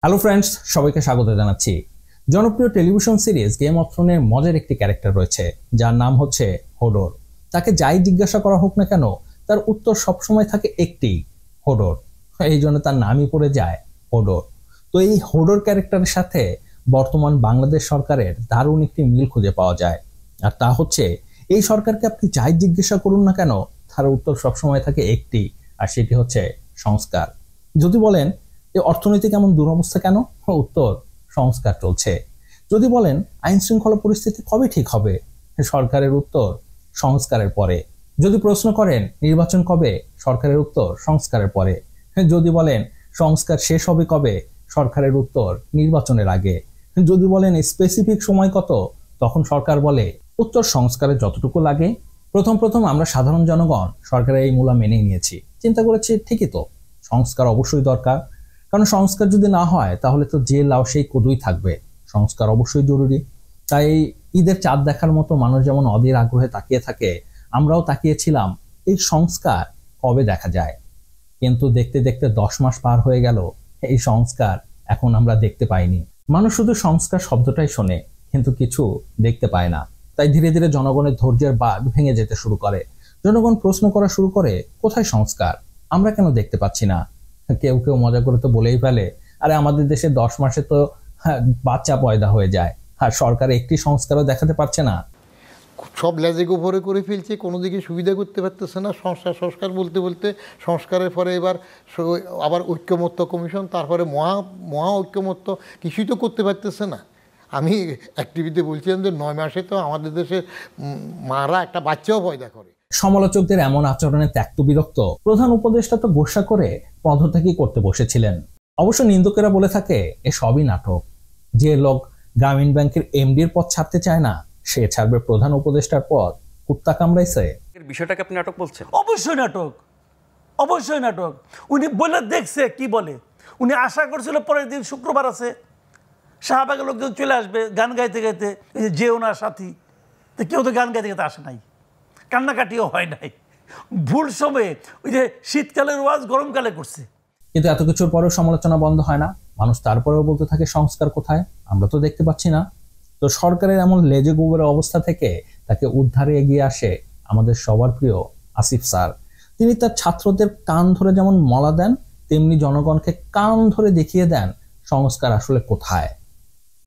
Hello friends, সবাইকে স্বাগত জানাচ্ছি। জনপ্রিয় টেলিভিশন সিরিজ গেম অফ থ্রোনের মজার একটি ক্যারেক্টার রয়েছে যার নাম হচ্ছে হোডর। তাকে যাই জিজ্ঞাসা করা হোক না কেন তার উত্তর সবসময় থাকে একটি, হোডর। এই জন্য তার নামই পড়ে যায় হোডর। তো এই হোডর ক্যারেক্টারের সাথে বর্তমান বাংলাদেশ সরকারের দারুণ একটি মিল খুঁজে পাওয়া যায়। আর তা হচ্ছে এই সরকারকে আপনি যাই জিজ্ঞাসা করুন না কেন তার উত্তর সবসময় থাকে একটি, আর সেটি হচ্ছে সংস্কার। যদি বলেন এই অর্থনৈতিক এমন দুরবস্থা কেন, উত্তর সংস্কার চলছে। যদি বলেন আইন শৃঙ্খলা পরিস্থিতি কবে ঠিক হবে, সরকারের উত্তর সংস্কারের পরে। যদি প্রশ্ন করেন নির্বাচন কবে, সরকারের উত্তর সংস্কারের পরে। যদি বলেন সংস্কার শেষ হবে কবে, সরকারের উত্তর নির্বাচনের আগে। যদি বলেন স্পেসিফিক সময় কত, তখন সরকার বলে উত্তর সংস্কারের যতটুকু লাগে। প্রথম প্রথম আমরা সাধারণ জনগণ সরকারের এই মূলা মেনেই নিয়েছি, চিন্তা করেছি ঠিকই তো, সংস্কার অবশ্যই দরকার। কারণ সংস্কার যদি না হয় তাহলে তো যে লাউ সেই কদুই থাকবে। সংস্কার অবশ্যই জরুরি। তাই ঈদের চাঁদ দেখার মতো মানুষ যেমন অধীর আগ্রহে তাকিয়ে থাকে, আমরাও তাকিয়েছিলাম এই সংস্কার কবে দেখা যায়। কিন্তু দেখতে দেখতে 10 মাস পার হয়ে গেল, এই সংস্কার এখন আমরা দেখতে পাইনি। মানুষ শুধু সংস্কার শব্দটাই শোনে কিন্তু কিছু দেখতে পায় না। তাই ধীরে ধীরে জনগণের ধৈর্যের বাঁধ ভেঙে যেতে শুরু করে। জনগণ প্রশ্ন করা শুরু করে, কোথায় সংস্কার, আমরা কেন দেখতে পাচ্ছি না? কেউ কেউ মজা করে তো বলেই ফেলে, আরে আমাদের দেশে 10 মাসে তো বাচ্চা পয়দা হয়ে যায়, আর সরকার একটি সংস্কারও দেখাতে পারছে না। সব লেজেক উপরে করে ফেলছে, কোনো দিকে সুবিধা করতে পারতেছে না। সংস্কার বলতে বলতে সংস্কারের পরে এবার আবার ঐক্যমত্য কমিশন, তারপরে মহা ঐক্যমত্য, কিছুই তো করতে পারতেছে না। আমি এক টিভিতে বলছিলাম যে 9 মাসে তো আমাদের দেশে মারা একটা বাচ্চাও পয়দা করে। সমালোচকদের এমন আচরণে ত্যক্ত বিরক্ত প্রধান উপদেষ্টা তো গোসা করে পদত্যাগই করতে বসেছিলেন। অবশ্য নিন্দুকেরা বলে থাকে এ সবই নাটক। যে লোক গ্রামীণ ব্যাংকের এমডির পদ ছাড়তে চায় না, সে ছাড়বে প্রধান উপদেষ্টার পদ? কুত্তা কামড়াইছে। বিষয়টাকে আপনি নাটক বলছেন? অবশ্যই নাটক, অবশ্যই নাটক। উনি বলে দেখছে কি বলে। উনি আশা করছিল পরের দিন শুক্রবার আছে, শাহবাগের লোকজন চলে আসবে গান গাইতে গাইতে, এই যে ওনার সাথী, তো কেউ তো গান গাইতে গাইতে আসে নাই, কান্নাকাটিও হয় নাই। ভুল সময়ে ওই যে শীতকালের ওয়াজ গরমকালে করছে। কিন্তু এত কিছুর পরেও সমালোচনা বন্ধ হয় না। মানুষ তারপরেও বলতে থাকে সংস্কার কোথায়, আমরা তো দেখতে পাচ্ছি না। তো সরকারের এমন লেজে গোবরের অবস্থা থেকে তাকে উদ্ধারে এগিয়ে আসে আমাদের সবার প্রিয় আসিফ স্যার। তিনি তার ছাত্রদের কান ধরে যেমন মলা দেন, তেমনি জনগণকে কান ধরে দেখিয়ে দেন সংস্কার আসলে কোথায়।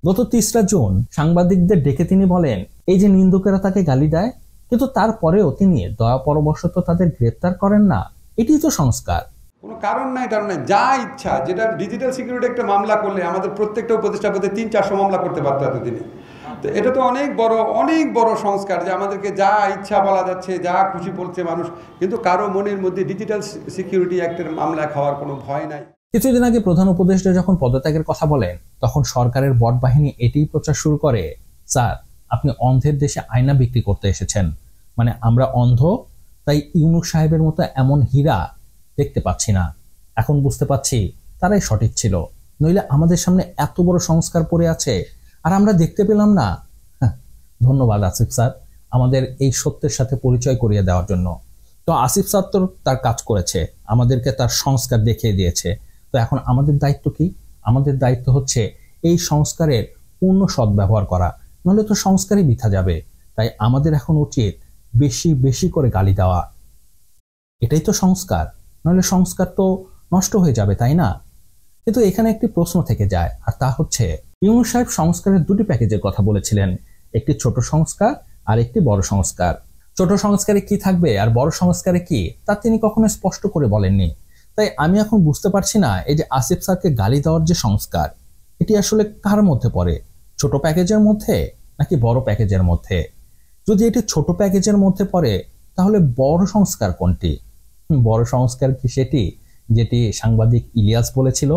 গত 3রা জুন সাংবাদিকদের ডেকে তিনি বলেন, এই যে নিন্দুকেরা তাকে গালি দেয়, কিন্তু তারপরেও তিনি দয়া পরবশত তাদের গ্রেপ্তার করেন না, এটি তো সংস্কার। কোনো কারণ নাই, যা ইচ্ছা, যেটা ডিজিটাল সিকিউরিটি একটা মামলা করলে আমাদের প্রত্যেকটা উপদেষ্টা পদে 300-400 মামলা করতে পারতো এতদিনে। তো এটা তো অনেক বড় সংস্কার যে আমাদেরকে যা ইচ্ছা বলা যাচ্ছে, যা খুশি বলছে মানুষ, কিন্তু কারো মনের মধ্যে ডিজিটাল সিকিউরিটি অ্যাক্টের মামলা খাওয়ার কোনো ভয় নাই। কিছুদিন আগে প্রধান উপদেষ্টা যখন পদত্যাগের কথা বলেন, তখন সরকারের বট বাহিনী এটিই প্রচার শুরু করে, স্যার আপনি অন্ধের দেশে আয়না বিক্রি করতে এসেছেন, মানে আমরা অন্ধ তাই ইউনূস সাহেবের মতো এমন হীরা দেখতে পাচ্ছি না। এখন বুঝতে পাচ্ছি তারাই সঠিক ছিল, নইলে আমাদের সামনে এত বড় সংস্কার পড়ে আছে আর আমরা দেখতে পেলাম না। ধন্যবাদ আসিফ স্যার আমাদের এই সত্যের সাথে পরিচয় করিয়ে দেওয়ার জন্য। তো আসিফ স্যার তো তার কাজ করেছে, আমাদেরকে তার সংস্কার দেখিয়ে দিয়েছে। তো এখন আমাদের দায়িত্ব কি? আমাদের দায়িত্ব হচ্ছে এই সংস্কারের পূর্ণ সদ্ব্যবহার করা, নাহলে তো সংস্কারই বৃথা যাবে। তাই আমাদের এখন উচিত বেশি বেশি করে গালি দেওয়া। এটাই তো সংস্কার, নাহলে সংস্কার তো নষ্ট হয়ে যাবে, তাই না? কিন্তু এখানে একটি প্রশ্ন থেকে যায়, আর তা হচ্ছে ইউনূস সাহেব সংস্কারের 2টি প্যাকেজের কথা বলেছিলেন, একটি ছোট সংস্কার আর একটি বড় সংস্কার। ছোট সংস্কারে কি থাকবে আর বড় সংস্কারে কি, তা তিনি কখনো স্পষ্ট করে বলেননি। তাই আমি এখন বুঝতে পারছি না এই যে আসিফ স্যারকে গালি দেওয়ার যে সংস্কার, এটি আসলে কার মধ্যে পড়ে, ছোট প্যাকেজের মধ্যে নাকি বড় প্যাকেজের মধ্যে? যদি এটি ছোট প্যাকেজের মধ্যে পড়ে তাহলে বড় সংস্কার কোনটি? বড় সংস্কার কি সেটি যেটি সাংবাদিক ইলিয়াস বলেছিল,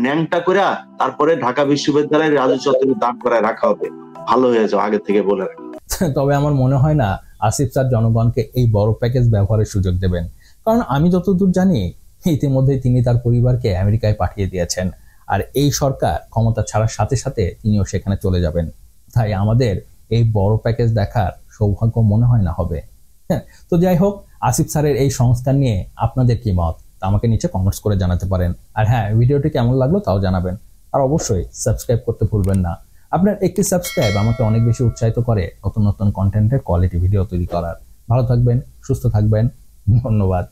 ন্যাংটা করে তারপরে ঢাকা বিশ্ববিদ্যালয়ের রাজু চত্বরে দাঁড় করায় রাখা হবে, ভালো হয়ে যাও আগে থেকে বলে রাখা। তবে আমার মনে হয় না আসিফ স্যার জনগণকে এই বড় প্যাকেজ ব্যবহারের সুযোগ দেবেন, কারণ আমি যতদূর জানি ইতিমধ্যে তিনি তার পরিবারকে আমেরিকায় পাঠিয়ে দিয়েছেন, আর এই সরকার ক্ষমতা ছাড়ার সাথে সাথে তিনিও সেখানে চলে যাবেন। তাই আমাদের এই বড় প্যাকেজ দেখার সৌভাগ্য মনে হয় না হবে। তো যাই হোক, আসিফ স্যারের এই সংস্কার নিয়ে আপনাদের কি মত তা আমাকে নিচে কমেন্টস করে জানাতে পারেন। আর হ্যাঁ, ভিডিওটি কেমন লাগলো তাও জানাবেন। আর অবশ্যই সাবস্ক্রাইব করতে ভুলবেন না। আপনার একটি সাবস্ক্রাইব আমাকে অনেক বেশি উৎসাহিত করে নতুন নতুন কন্টেন্টের কোয়ালিটি ভিডিও তৈরি করার। ভালো থাকবেন, সুস্থ থাকবেন, ধন্যবাদ।